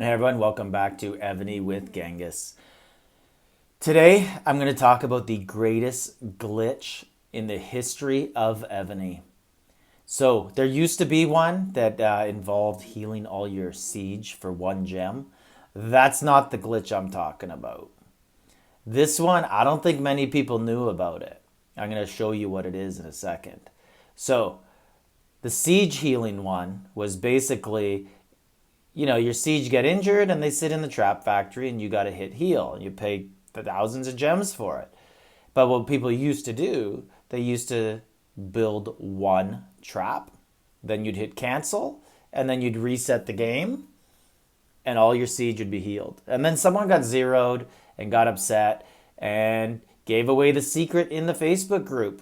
Hey everyone, welcome back to Evony with Genghis. Today I'm going to talk about the greatest glitch in the history of Evony. So there used to be one that involved healing all your siege for one gem. That's not the glitch I'm talking about. This one, I don't think many people knew about it. I'm going to show you what it is in a second. So the siege healing one was basically your siege get injured and they sit in the trap factory and you got to hit heal. You pay thousands of gems for it. But what people used to do, they used to build one trap, then you'd hit cancel, and then you'd reset the game, and all your siege would be healed. And then someone got zeroed and got upset and gave away the secret in the Facebook group.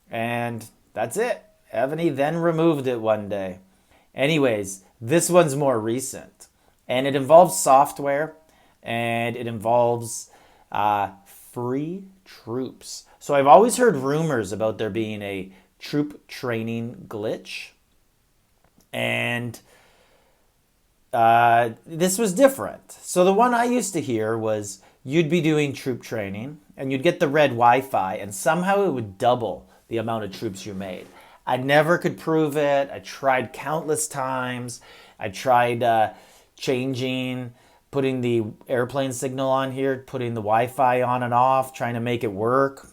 And that's it. Evany then removed it one day. Anyways, this one's more recent, and it involves software, and it involves free troops. So I've always heard rumors about there being a troop training glitch, and this was different. So the one I used to hear was you'd be doing troop training, and you'd get the red Wi-Fi, and somehow it would double the amount of troops you made. I never could prove it. I tried countless times. I tried putting the airplane signal on here, putting the Wi-Fi on and off, trying to make it work.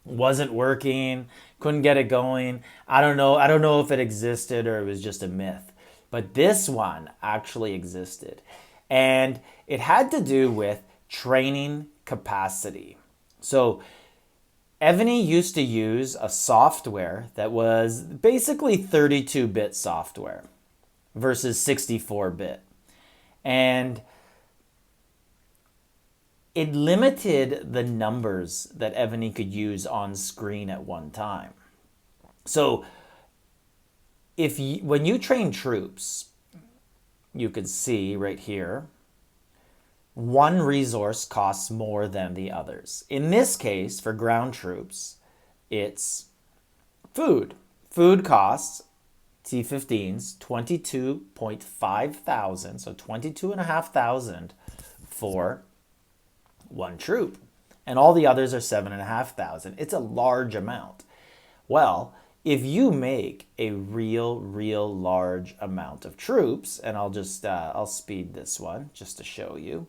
Wasn't working. Couldn't get it going. I don't know if it existed or it was just a myth. But this one actually existed. And it had to do with training capacity. So Evony used to use a software that was basically 32-bit software versus 64-bit. And it limited the numbers that Evony could use on screen at one time. So when you train troops, you could see right here, one resource costs more than the others. In this case, for ground troops, it's food. Food costs T15's 22.5 thousand, so 22,500 for one troop. And all the others are 7,500. It's a large amount. Well, if you make a real large amount of troops, and I'll speed this one just to show you.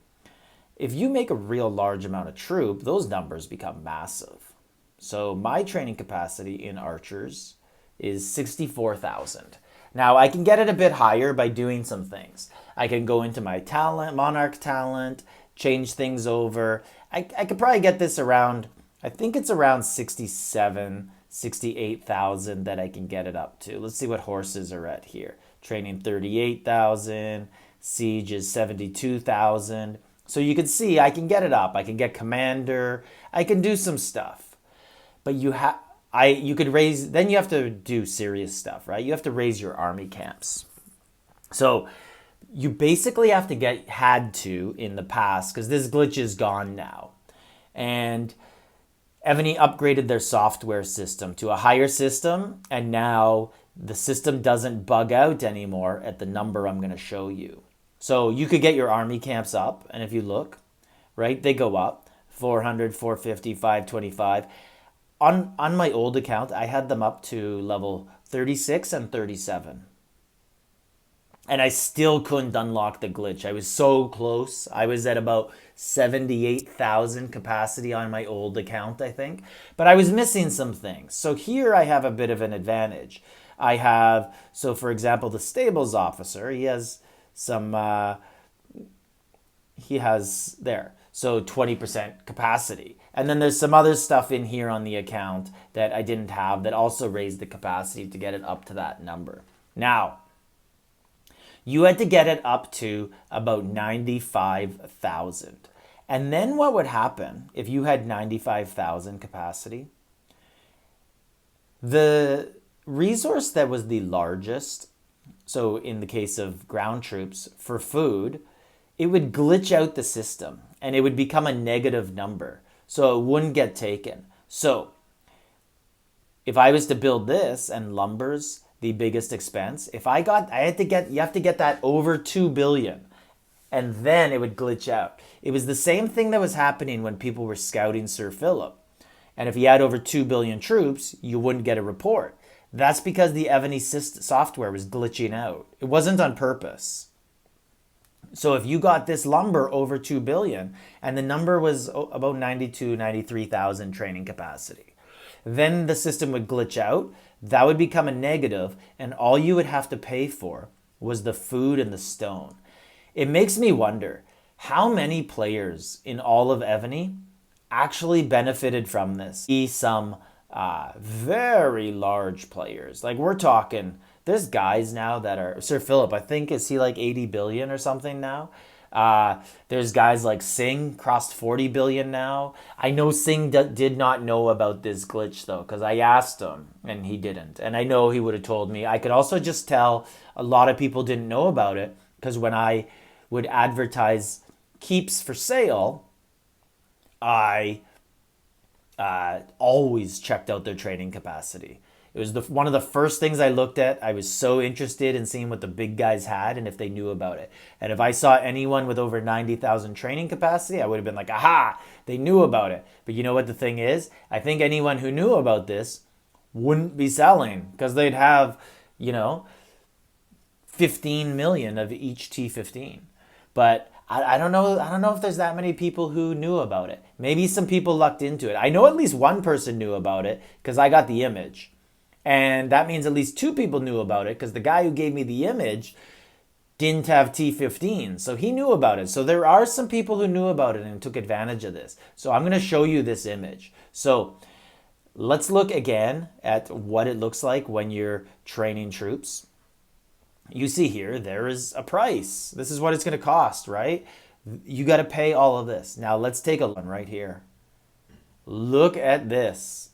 If you make a real large amount of troop, those numbers become massive. So my training capacity in archers is 64,000. Now I can get it a bit higher by doing some things. I can go into my talent, monarch talent, change things over. I could probably get this around, I think it's around 68,000 that I can get it up to. Let's see what horses are at here. Training 38,000, siege is 72,000. So you can see I can get it up. I can get commander. I can do some stuff. But you have to do serious stuff, right? You have to raise your army camps. So you basically have to had to in the past, because this glitch is gone now. And Evony upgraded their software system to a higher system, and now the system doesn't bug out anymore at the number I'm going to show you. So you could get your army camps up, and if you look, right, they go up 400, 450, 525. On my old account, I had them up to level 36 and 37. And I still couldn't unlock the glitch. I was so close. I was at about 78,000 capacity on my old account, I think. But I was missing some things. So here I have a bit of an advantage. For example, the stables officer, he has there. So 20% capacity. And then there's some other stuff in here on the account that I didn't have that also raised the capacity to get it up to that number. Now, you had to get it up to about 95,000. And then what would happen if you had 95,000 capacity? The resource that was the largest, so in the case of ground troops, for food, it would glitch out the system and it would become a negative number. So it wouldn't get taken. So if I was to build this and lumber's the biggest expense, you have to get that over 2 billion. and then it would glitch out. It was the same thing that was happening when people were scouting Sir Philip. And if he had over 2 billion troops, you wouldn't get a report. That's because the Evony software was glitching out. It wasn't on purpose. So if you got this lumber over 2 billion and the number was about 92, 93,000 training capacity, then the system would glitch out. That would become a negative, and all you would have to pay for was the food and the stone. It makes me wonder how many players in all of Evony actually benefited from this. Some very large players. Like we're talking, there's guys now that are, Sir Philip, I think, is he like 80 billion or something now? There's guys like Singh, crossed 40 billion now. I know Singh did not know about this glitch though, because I asked him and he didn't. And I know he would have told me. I could also just tell a lot of people didn't know about it, because when I would advertise keeps for sale, I always checked out their training capacity. It was one of the first things I looked at. I was so interested in seeing what the big guys had and if they knew about it. And if I saw anyone with over 90,000 training capacity, I would have been like, aha, they knew about it. But you know what the thing is? I think anyone who knew about this wouldn't be selling, because they'd have, 15 million of each T15. But I don't know. I don't know if there's that many people who knew about it. Maybe some people lucked into it. I know at least one person knew about it because I got the image. And that means at least 2 people knew about it, because the guy who gave me the image didn't have T15. So he knew about it. So there are some people who knew about it and took advantage of this. So I'm going to show you this image. So let's look again at what it looks like when you're training troops. You see here, there is a price. This is what it's going to cost, right? You got to pay all of this. Now let's take a look right here. Look at this.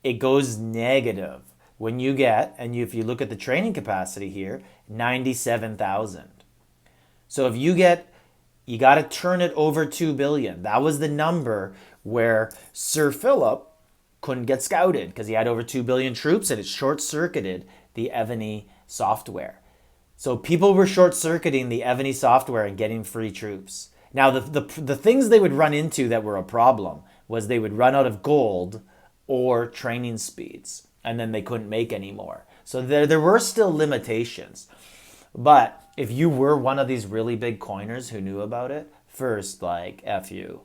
It goes negative when you get, and if you look at the training capacity here, 97,000. So if you get, you got to turn it over 2 billion. That was the number where Sir Philip couldn't get scouted because he had over 2 billion troops, and it short-circuited the Evony software. So people were short-circuiting the Evony software and getting free troops. Now, the things they would run into that were a problem was they would run out of gold or training speeds, and then they couldn't make any more. So there were still limitations. But if you were one of these really big coiners who knew about it, first, like, F you.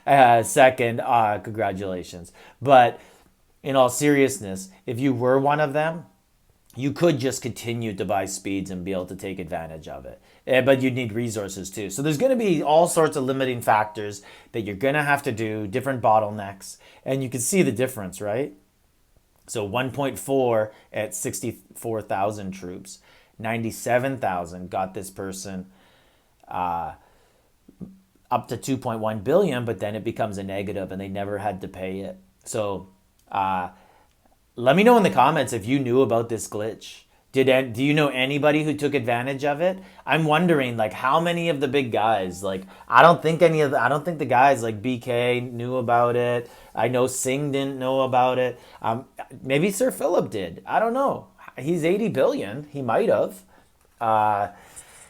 Second, congratulations. But in all seriousness, if you were one of them, you could just continue to buy speeds and be able to take advantage of it. But you'd need resources too. So there's going to be all sorts of limiting factors that you're going to have to do, different bottlenecks. And you can see the difference, right? So 1.4 at 64,000 troops. 97,000 got this person up to 2.1 billion, but then it becomes a negative and they never had to pay it. So let me know in the comments if you knew about this glitch. Do you know anybody who took advantage of it? I'm wondering, like, how many of the big guys, like, I don't think the guys like BK knew about it. I know Singh didn't know about it. Maybe Sir Philip did. I don't know. He's 80 billion. He might have.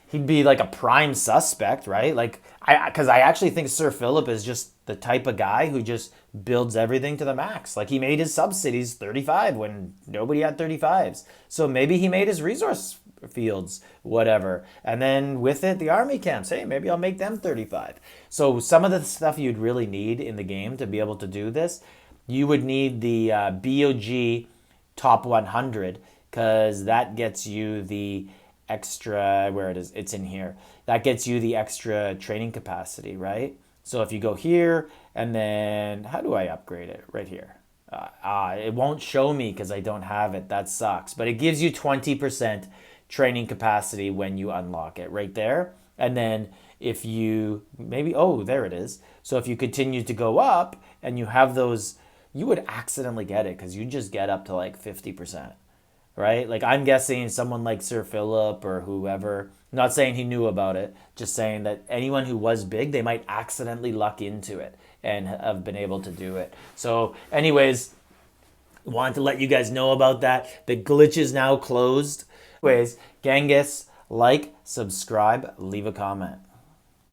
He'd be like a prime suspect, right? Like, because I actually think Sir Philip is just the type of guy who just builds everything to the max. Like, he made his subsidies 35 when nobody had 35s. So maybe he made his resource fields, whatever. And then with it, the army camps, hey, maybe I'll make them 35. So some of the stuff you'd really need in the game to be able to do this, you would need the BOG top 100, because that gets you the extra, where it is, it's in here. That gets you the extra training capacity, right? So if you go here, and then, how do I upgrade it? Right here. It won't show me because I don't have it. That sucks. But it gives you 20% training capacity when you unlock it right there. And then if you, maybe, oh, there it is. So if you continue to go up and you have those, you would accidentally get it because you just get up to like 50%. Right? Like, I'm guessing someone like Sir Philip or whoever, not saying he knew about it, just saying that anyone who was big, they might accidentally luck into it and have been able to do it. So anyways, wanted to let you guys know about that. The glitch is now closed. Anyways, Genghis, like, subscribe, leave a comment.